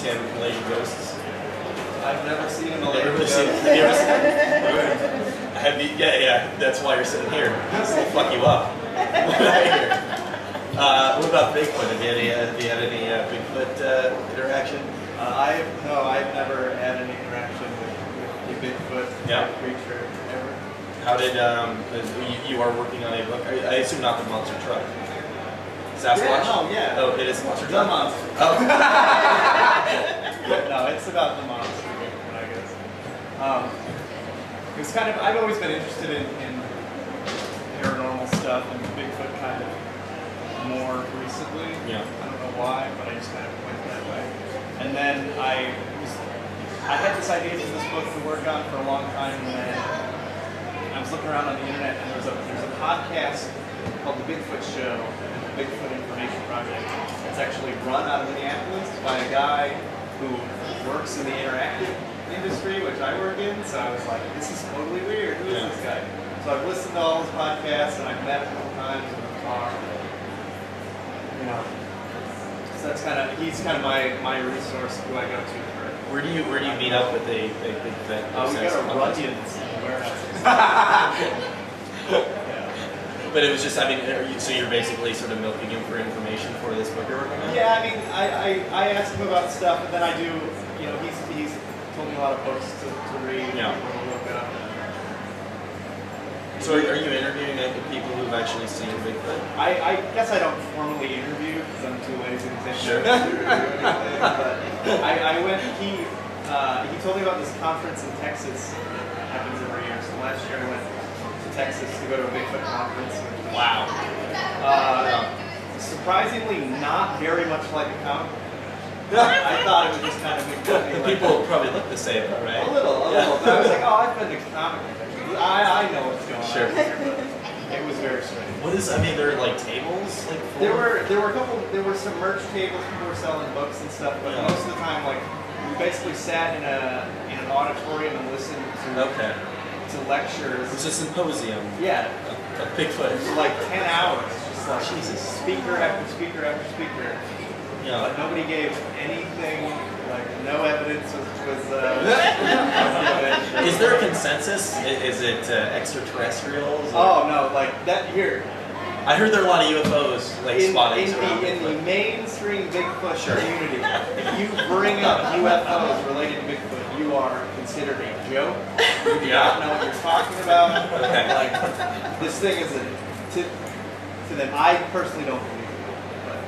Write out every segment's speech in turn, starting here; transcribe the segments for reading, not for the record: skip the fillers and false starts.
him Malaysian Ghosts? I've never seen him. Have you ever seen him? Yeah, that's why you're sitting here. They'll fuck you up. What about Bigfoot? Have you had any Bigfoot interaction? I've never had any interaction with a Bigfoot creature ever. How did you are working on a book? I assume not the monster truck. Sasquatch? Yeah. Oh, it is monster The truck. monster. Oh. No, it's about the monster, I guess. It was kind of. I've always been interested in paranormal stuff and Bigfoot kind of more recently. Yeah. I don't know why, but I just kind of went that way. And then I had this idea for this book to work on for a long time, and then I was looking around on the internet, and there's a podcast called The Bigfoot Show, the Bigfoot Information Project. It's actually run out of Minneapolis by a guy who works in the interactive industry, which I work in. So I was like, this is totally weird. Who is this guy? So I've listened to all his podcasts, and I've met him a couple times in the car. You know, so that's he's kind of my resource who I go to for. Where do you meet up with a Bigfoot? We go to Rudyard's in the warehouses. But it was just, I mean, so you're basically sort of milking him for information for this book you're working on? Yeah, I mean, I ask him about stuff, and then I do, you know, he's told me a lot of books to read and to look up. So are you interviewing people who've actually seen Bigfoot? I guess I don't formally interview because I'm too lazy to take Sure. to do anything, but I went, he told me about this conference in Texas that happens every year. So last year I went to Texas to go to a Bigfoot conference. Wow. Surprisingly not very much like a comic book. I thought it was just kind of Bigfoot. People probably look the same, right? A little. But I was like, oh, I've been to comic book. I know what's going on. Sure. It was very strange. What is? I mean, there are like tables, like there were some merch tables. People were selling books and stuff, but most of the time, like we basically sat in an auditorium and listened to lectures. It's a symposium. Yeah. Of Bigfoot. It was like 10 hours, just like Jesus. Speaker after speaker after speaker. Yeah. But nobody gave anything. Like no evidence was Is there a consensus? Is it extraterrestrials? Oh no, like that here. I heard there are a lot of UFOs like spotted in the mainstream Bigfoot community. If you bring up UFOs related to Bigfoot, you are considered a joke. You do not know what you're talking about. Okay. Like this thing is to them. I personally don't believe it, but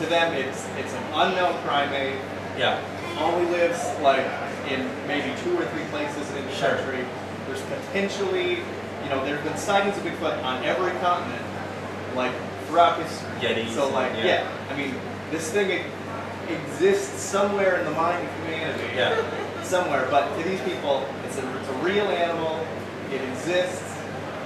to them it's an unknown primate. Yeah. Only lives like in maybe 2 or 3 places in the country. There's potentially, you know, there have been sightings of Bigfoot on every continent, like throughout history. Yetis. So like, I mean, this thing exists somewhere in the mind of humanity. Yeah. Somewhere, but to these people, it's a real animal. It exists.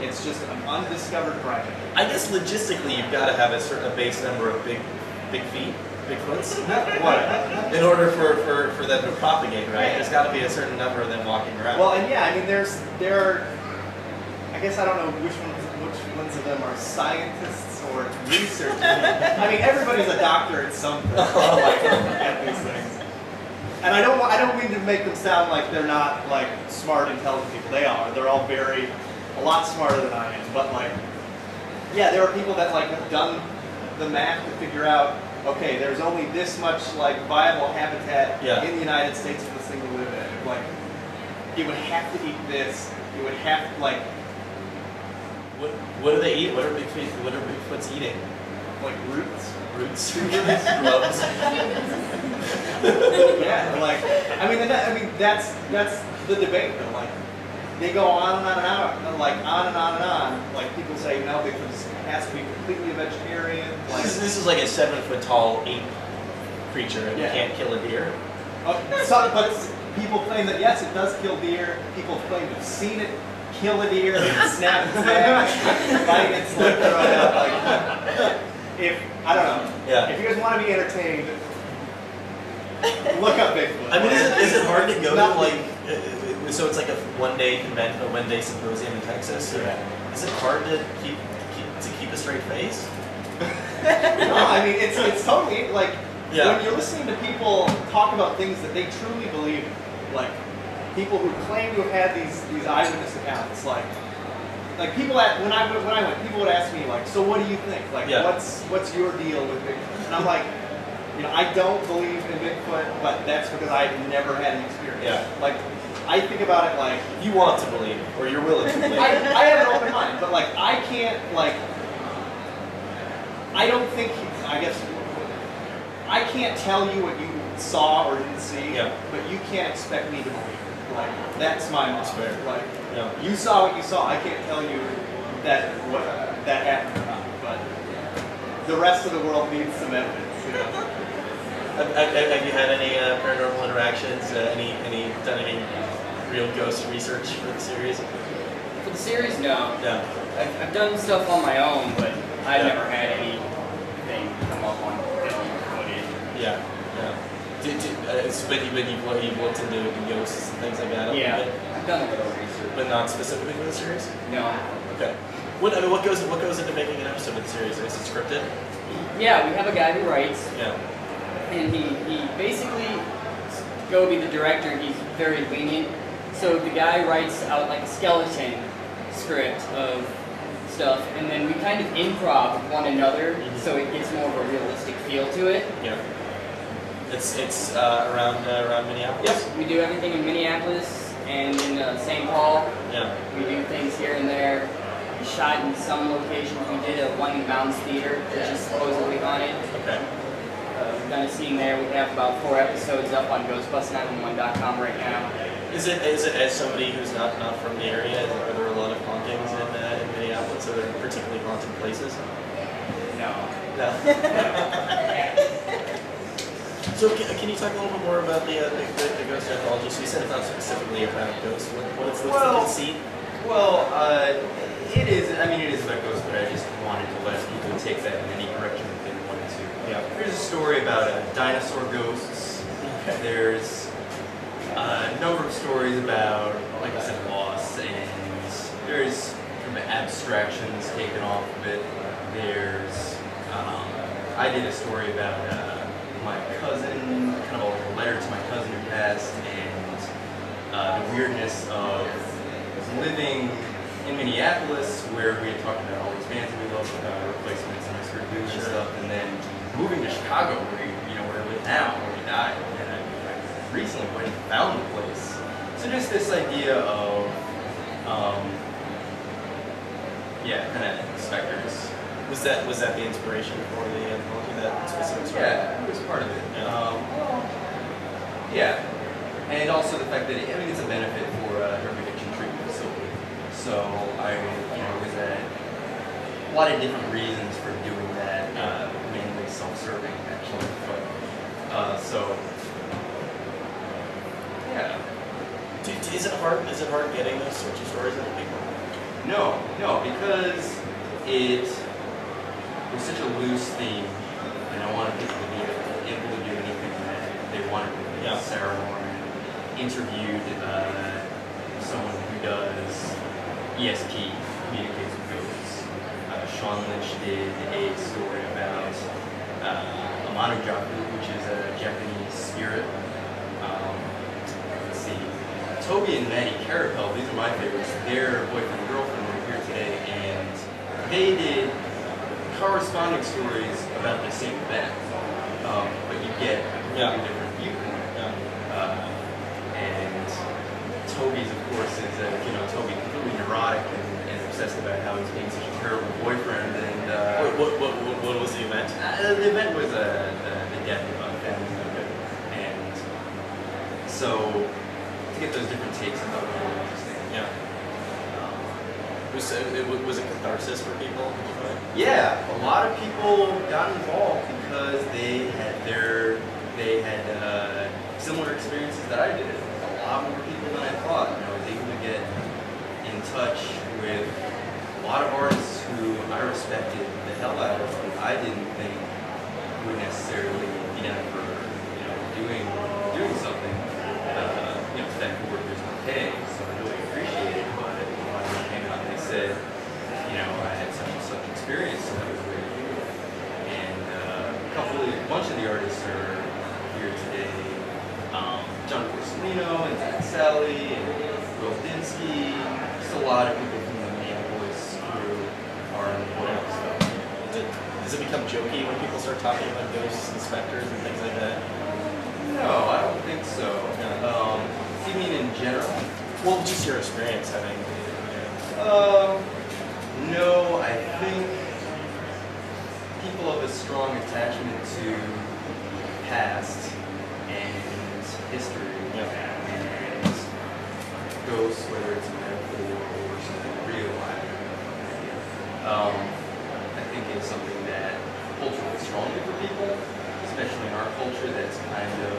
It's just an undiscovered primate. I guess logistically, you've got to have a base number of big feet. Bigfoots? What? In order for them to propagate, right? There's got to be a certain number of them walking around. Well, and I mean, there are. I guess I don't know which ones of them are scientists or researchers. I mean, everybody's a doctor at something. At these things. And I don't mean to make them sound like they're not like smart, intelligent people. They are. They're all a lot smarter than I am. But like, yeah, there are people that like have done the math to figure out. Okay, there's only this much like viable habitat in the United States for this thing to live in. Like, it would have to eat this. It would have to like. What do they eat? What are Bigfoots eating? Like roots. Grubs. Yeah, like I mean that's the debate though. Like they go on and on and on, like on and on and on. Like people say no, because it has to be completely a vegetarian. Like This is like a 7-foot-tall ape creature, and you can't kill a deer. But people claim that yes, it does kill deer. People claim to have seen it kill a deer, snap its neck, bite its lip right up. Like I don't know. Yeah. If you guys want to be entertained, look up Bigfoot. I mean, is it hard to go to like? So it's like a one-day convention, a one-day symposium in Texas. Yeah. Is it hard to keep a straight face? No, I mean it's totally like Yeah. When you're listening to people talk about things that they truly believe in, like people who claim to have had these eyewitness accounts, like people when I went, people would ask me like, so what do you think? Like, what's your deal with Bigfoot? And I'm like, I don't believe in Bigfoot, but that's because I've never had an experience. Yeah. Like, I think about it like you want to believe, or you're willing to believe. I have an open mind, but like I can't like. I don't think. I guess I can't tell you what you saw or didn't see. Yeah. But you can't expect me to believe it. Like that's my mind. That's fair. Like yeah. you saw what you saw. I can't tell you that what that happened or not. But the rest of the world needs some evidence. Have you had any paranormal interactions? Done any real ghost research for the series? For the series, no. No. I've done stuff on my own, but I've never had anything come up on film or footage. Yeah. But you've looked into ghosts and things like that. Yeah. I've done a little research, but not specifically for the series. No. Okay. What goes into making an episode of the series? Is it scripted? Yeah, we have a guy who writes. Yeah. And he basically, Gobi, the director, he's very lenient. So the guy writes out like a skeleton script of stuff, and then we kind of improv with one another, so it gets more of a realistic feel to it. Yeah. It's around Minneapolis. Yep. We do everything in Minneapolis and in St. Paul. Yeah. We do things here and there. We shot in some locations. We did one in Mounds Theater, which is supposedly haunted. Okay. We've done a scene there. We have about 4 episodes up on Ghostbusters911.com right now. Is it as somebody who's not from the area? Are there a lot of hauntings in Minneapolis? Are there particularly haunted places? No. No. So can you talk a little bit more about the ghost anthology? So you said it's not specifically about ghosts. What's the conceit? Well, it is. I mean, it is about ghosts, but I just wanted to let people take that in any direction that they wanted to. Yeah. There's a story about dinosaur ghosts. Okay. There's a number of stories about, like I said, loss, and there's kind of abstractions taken off of it. There's, I did a story about my cousin, kind of a letter to my cousin who passed, and the weirdness of living in Minneapolis, where we had talked about all these bands that we loved, replacements and Mr. Goose and stuff, and then moving to Chicago, where where I live now, where we died, and I recently went and found the place. So just this idea of, kind of specters. Was that the inspiration for the anthology? That specific story? Yeah, it was part of it. Yeah, and also the fact that it's a benefit for drug addiction treatment facility. So I, was at a lot of different reasons for doing that, mainly self-serving actually. But yeah. Is it hard getting those sorts of stories out of people? No, because it was such a loose theme, and I wanted people to be able to do anything that they wanted to do. Yeah. Sarah Norman interviewed someone who does ESP, communicates with ghosts. Sean Lynch did a story about Amanojaku, which is a Japanese spirit. Let's see. Toby and Maddie Carapel, these are my favorites. Their boyfriend and girlfriend were here today, and they did corresponding stories about the same event, but you get a different viewpoint. And Toby's, of course, is Toby completely neurotic and obsessed about how he's being such a terrible boyfriend. And what was the event? The event was the death of a family member, and so to get those different takes on it was really interesting. Yeah. Was it catharsis for people? Yeah, a lot of people got involved because they had similar experiences that I did. A lot more people than I thought. I was able to get in touch with a lot of artists who I respected the hell out of, who I didn't think would necessarily be down for doing something that coworkers would pay. So I really appreciated it. But when they came out and they said, I had such and such experience, so that was really cool. And a couple actually, a bunch of the artists are here today. John Porcelino and Zach Sally and Will Dinsky. Just a lot of people from the Minneapolis crew are on the board and stuff. Does it become jokey when people start talking about ghosts and specters and things like that? No, I don't think so. Yeah. You mean in general? Well, just your experience having. No, I think people have a strong attachment to past and history and ghosts, whether it's a metaphor or something real. I think it's something that culturally strongly for people, especially in our culture, that's kind of,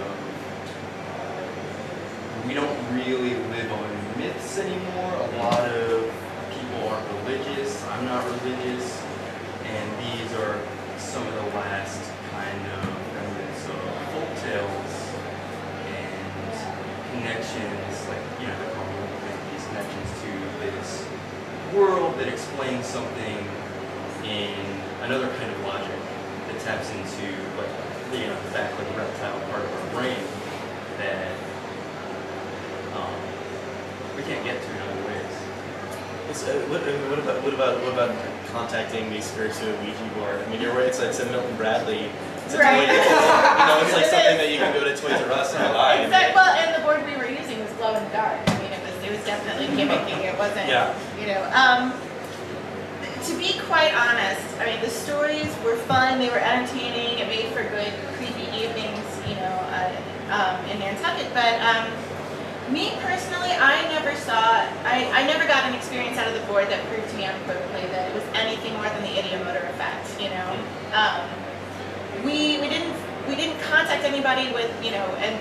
we don't really live on myths anymore. A lot of people aren't religious. I'm not religious. And these are some of the last kind of remnants of folk tales and connections, like, you know, the common these connections to this world that explains something in another kind of logic that taps into, like, you know, the back, like, reptile part of our brain that we can't get to in other ways. What about contacting these spirits through a Ouija board? I mean, you're right. It's a Milton Bradley. It's a Right. toy, you know, it's like something that you can go to Toys R Us and buy. Exactly. Well, and the board we were using was glow in the dark. I mean, it was definitely gimmicky. It wasn't, you know. To be quite honest, I mean, the stories were fun. They were entertaining. It made for good creepy evenings, you know, in Nantucket. But me personally, I never got an experience out of the board that proved to me unequivocally that it was anything more than the ideomotor effect. You know, we didn't contact anybody with, you know, and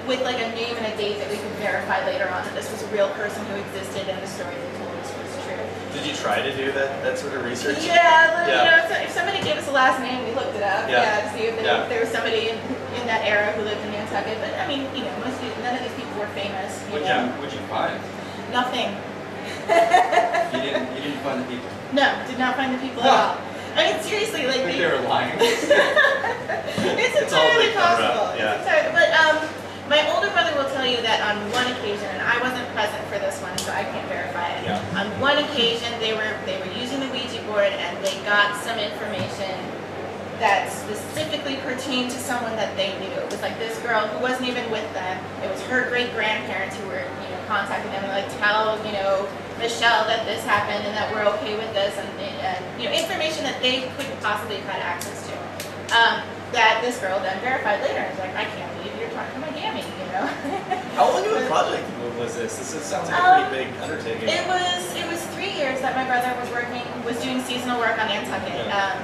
with like a name and a date that we could verify later on that this was a real person who existed and the story they told us was true. Did you try to do that sort of research? Yeah, you know, if somebody gave us a last name, we looked it up. Yeah. To see if there was somebody in that era who lived in Nantucket. But I mean, you know, none of these people were famous. What'd you find? Nothing. You didn't find the people? No, did not find the people at all. I mean, seriously, like I think they were lying. it's all entirely big cover possible. up, yeah. But my older brother will tell you that on one occasion, and I wasn't present for this one, so I can't verify it. Yeah. On one occasion, they were using the Ouija board, and they got some information that specifically pertained to someone that they knew. It was like this girl who wasn't even with them. It was her great grandparents who were, you know, contacting them and like, tell, you know, Michelle that this happened and that we're okay with this, and you know, information that they couldn't possibly have had access to. That this girl then verified later and was like, I can't believe you're talking to my Gammy, you know. How long of a project was this? This sounds like a pretty big undertaking. It was 3 years that my brother was doing seasonal work on Nantucket. Yeah.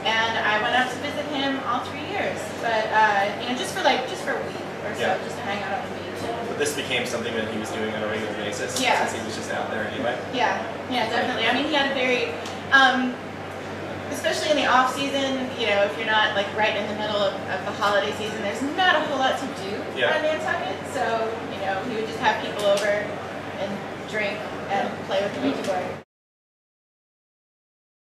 And I went out to visit him all 3 years, but you know, just for a week or so, just to hang out on the beach. But this became something that he was doing on a regular basis, since he was just out there anyway. Yeah, definitely. I mean, he had a very, especially in the off season, you know, if you're not like right in the middle of the holiday season, there's not a whole lot to do on Nantucket. So, you know, he would just have people over and drink and play with the Ouija board.